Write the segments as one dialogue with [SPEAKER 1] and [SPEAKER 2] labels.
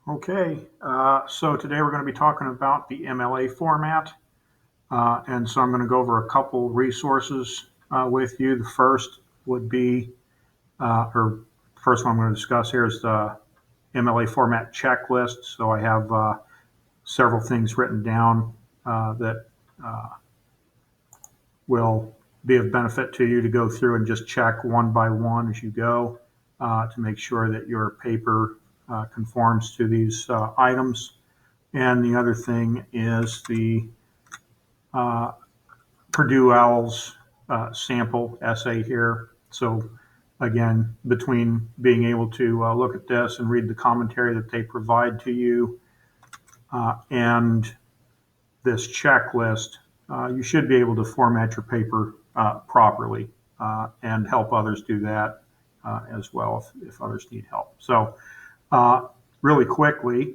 [SPEAKER 1] Okay, so today we're going to be talking about the MLA format. And so I'm going to go over a couple resources with you. The first would be, or first one I'm going to discuss here is the MLA format checklist. So I have several things written down that will be of benefit to you to go through and just check one by one as you go to make sure that your paper conforms to these items. And the other thing is the uh, Purdue Owl's sample essay here. So again, between being able to look at this and read the commentary that they provide to you and this checklist, you should be able to format your paper properly and help others do that as well if others need help. So really quickly,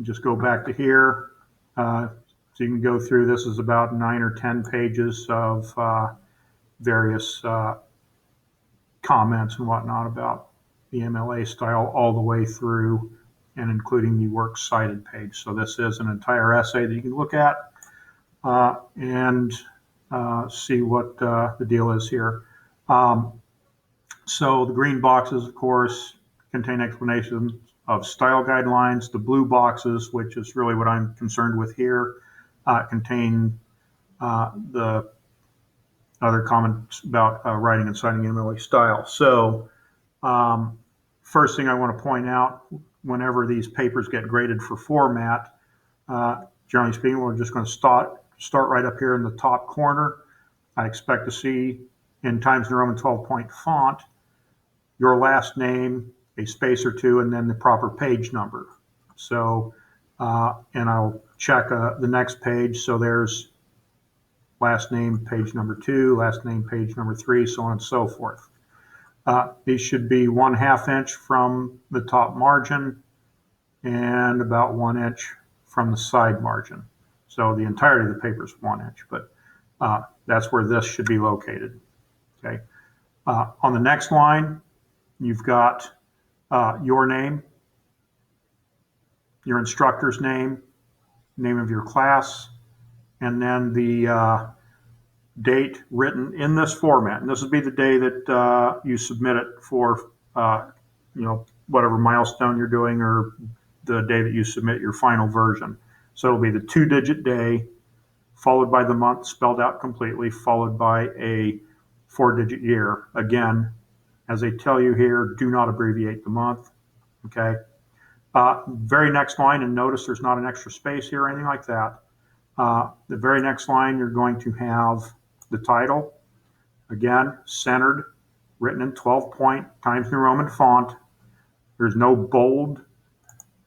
[SPEAKER 1] just go back to here. So you can go through, this is about 9 or 10 pages of various comments and whatnot about the MLA style all the way through and including the works cited page. So this is an entire essay that you can look at and see what the deal is here. So the green boxes, of course, contain explanations of style guidelines. The blue boxes, which is really what I'm concerned with here, contain the other comments about writing and citing MLA style. So first thing I want to point out, whenever these papers get graded for format, generally speaking, we're just going to start right up here in the top corner. I expect to see in Times New Roman 12-point font your last name, a space or two, and then the proper page number. So, and I'll check the next page. So there's last name, page number 2, last name, page number 3, so on and so forth. These should be 1/2 inch from the top margin and about 1 inch from the side margin. So the entirety of the paper is 1 inch, but that's where this should be located. Okay. On the next line, you've got your name, your instructor's name, name of your class, and then the date written in this format. And this would be the day that you submit it for, whatever milestone you're doing or the day that you submit your final version. So it'll be the 2-digit day, followed by the month spelled out completely, followed by a 4-digit year. Again, as they tell you here, do not abbreviate the month. Okay. Very next line, and notice there's not an extra space here or anything like that. The very next line, you're going to have the title, again, centered, written in 12-point Times New Roman font. There's no bold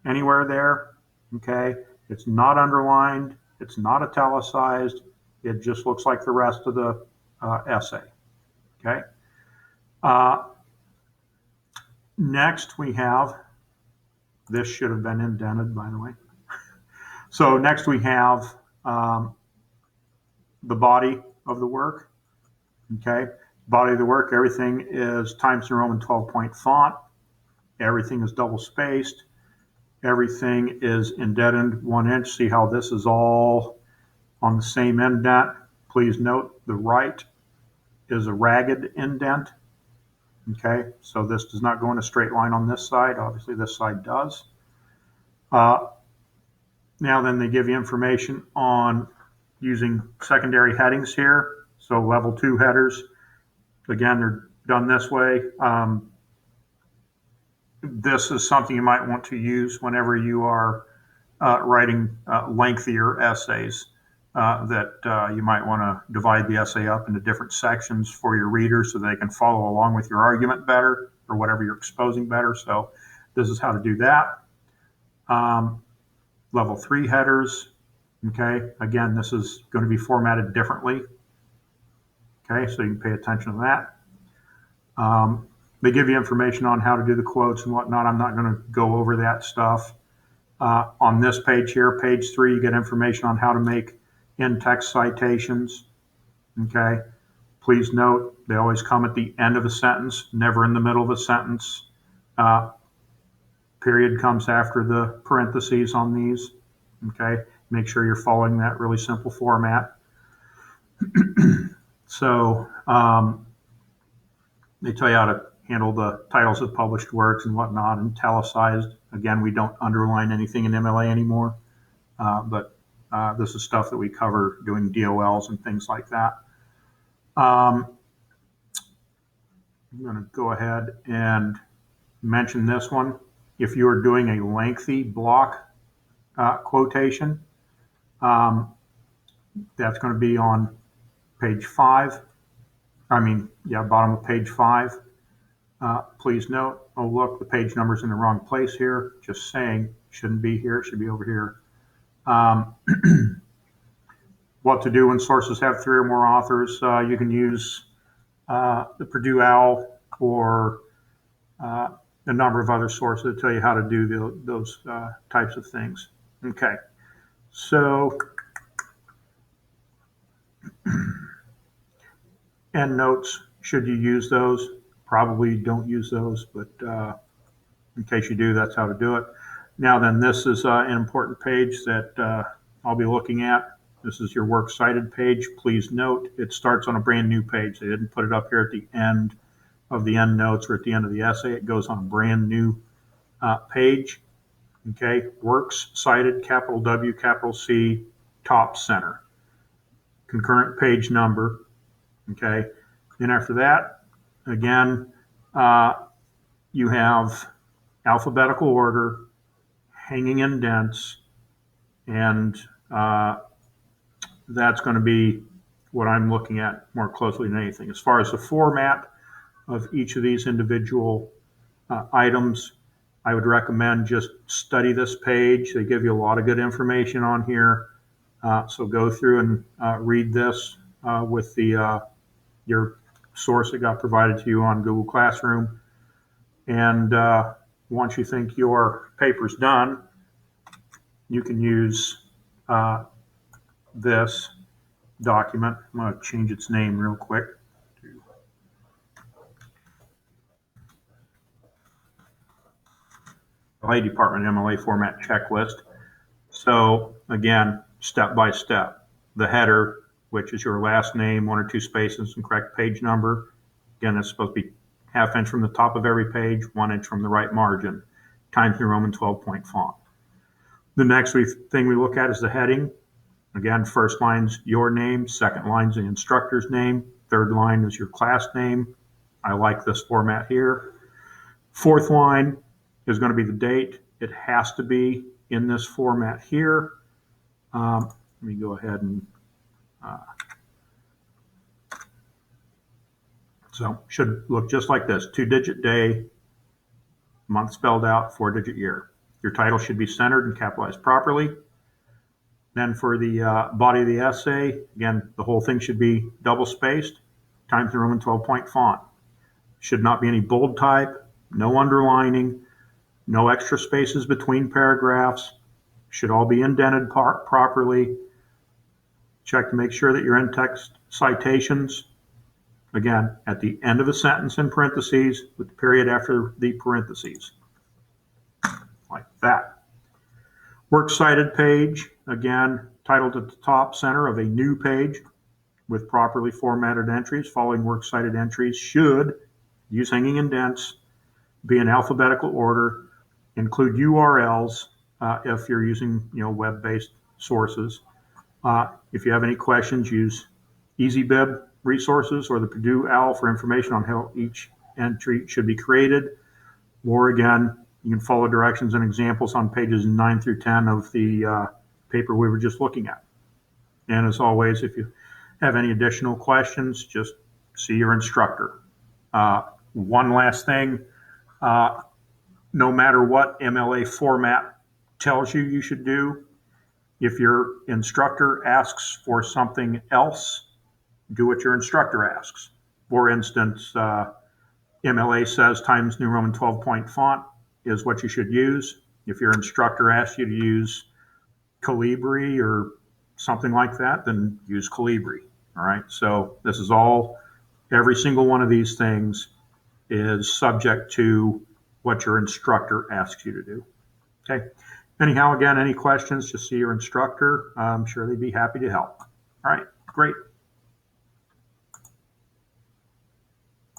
[SPEAKER 1] anywhere there. Okay. It's not underlined. It's not italicized. It just looks like the rest of the essay. Okay. Next, we have, this should have been indented, by the way. So next we have the body of the work. Okay. Body of the work, everything is Times New Roman 12-point font. Everything is double spaced. Everything is indented 1 inch. See how this is all on the same indent. Please note the right is a ragged indent. Okay, so this does not go in a straight line on this side. Obviously, this side does. Now then, they give you information on using secondary headings here. So level 2 headers, again, they're done this way. This is something you might want to use whenever you are writing lengthier essays. That you might want to divide the essay up into different sections for your readers so they can follow along with your argument better or whatever you're exposing better. So this is how to do that. Level 3 headers. Okay, again, this is going to be formatted differently. Okay, so you can pay attention to that. They give you information on how to do the quotes and whatnot. I'm not going to go over that stuff. On this page here, page 3, you get information on how to make in-text citations. Okay. Please note, they always come at the end of a sentence, never in the middle of a sentence. period comes after the parentheses on these. Okay, make sure you're following that really simple format. So they tell you how to handle the titles of published works and whatnot, and italicized. Again, we don't underline anything in MLA anymore, but this is stuff that we cover doing DOLs and things like that. I'm going to go ahead and mention this one. If you are doing a lengthy block quotation, that's going to be on page 5. Bottom of page 5. Please note, oh look, the page number's in the wrong place here. Just saying, shouldn't be here, it should be over here. What to do when sources have 3 or more authors. You can use the Purdue OWL or a number of other sources that tell you how to do those types of things. Okay, so endnotes, should you use those? Probably don't use those, but in case you do, that's how to do it. Now then, this is an important page that I'll be looking at. This is your works cited page. Please note, it starts on a brand new page. They didn't put it up here at the end of the end notes or at the end of the essay. It goes on a brand new page. Okay, works cited, capital W, capital C, top center. Concurrent page number. Okay, then after that, again, you have alphabetical order, hanging indents, and that's going to be what I'm looking at more closely than anything. As far as the format of each of these individual items, I would recommend just study this page. They give you a lot of good information on here. So go through and read this with your source that got provided to you on Google Classroom. And once you think your paper's done, you can use this document. I'm going to change its name real quick. MLA Department MLA format checklist. So again, step by step. The header, which is your last name, 1 or 2 spaces, and correct page number. Again, it's supposed to be 1/2 inch from the top of every page, 1 inch from the right margin. Times New Roman 12-point font. The next thing we look at is the heading. Again, first line's your name, second line's the instructor's name, third line is your class name. I like this format here. Fourth line is going to be the date. It has to be in this format here. Let me go ahead and so should look just like this: 2-digit day, month spelled out, 4-digit year. Your title should be centered and capitalized properly. Then for the body of the essay, again, the whole thing should be double spaced, Times New Roman 12-point font. Should not be any bold type, no underlining, no extra spaces between paragraphs. Should all be indented properly. Check to make sure that your in-text citations, again, at the end of a sentence in parentheses with the period after the parentheses, like that. Works cited page, again, titled at the top center of a new page with properly formatted entries. Following works cited entries should use hanging indents, be in alphabetical order, include URLs if you're using web-based sources. If you have any questions, use EasyBib resources or the Purdue OWL for information on how each entry should be created. Or again, you can follow directions and examples on pages 9 through 10 of the paper we were just looking at. And as always, if you have any additional questions, just see your instructor. One last thing, no matter what MLA format tells you should do, if your instructor asks for something else, do what your instructor asks. For instance, MLA says Times New Roman 12-point font is what you should use. If your instructor asks you to use Calibri or something like that, then use Calibri. All right. So this is all, every single one of these things is subject to what your instructor asks you to do. Okay. Anyhow, again, any questions, just see your instructor. I'm sure they'd be happy to help. All right, great.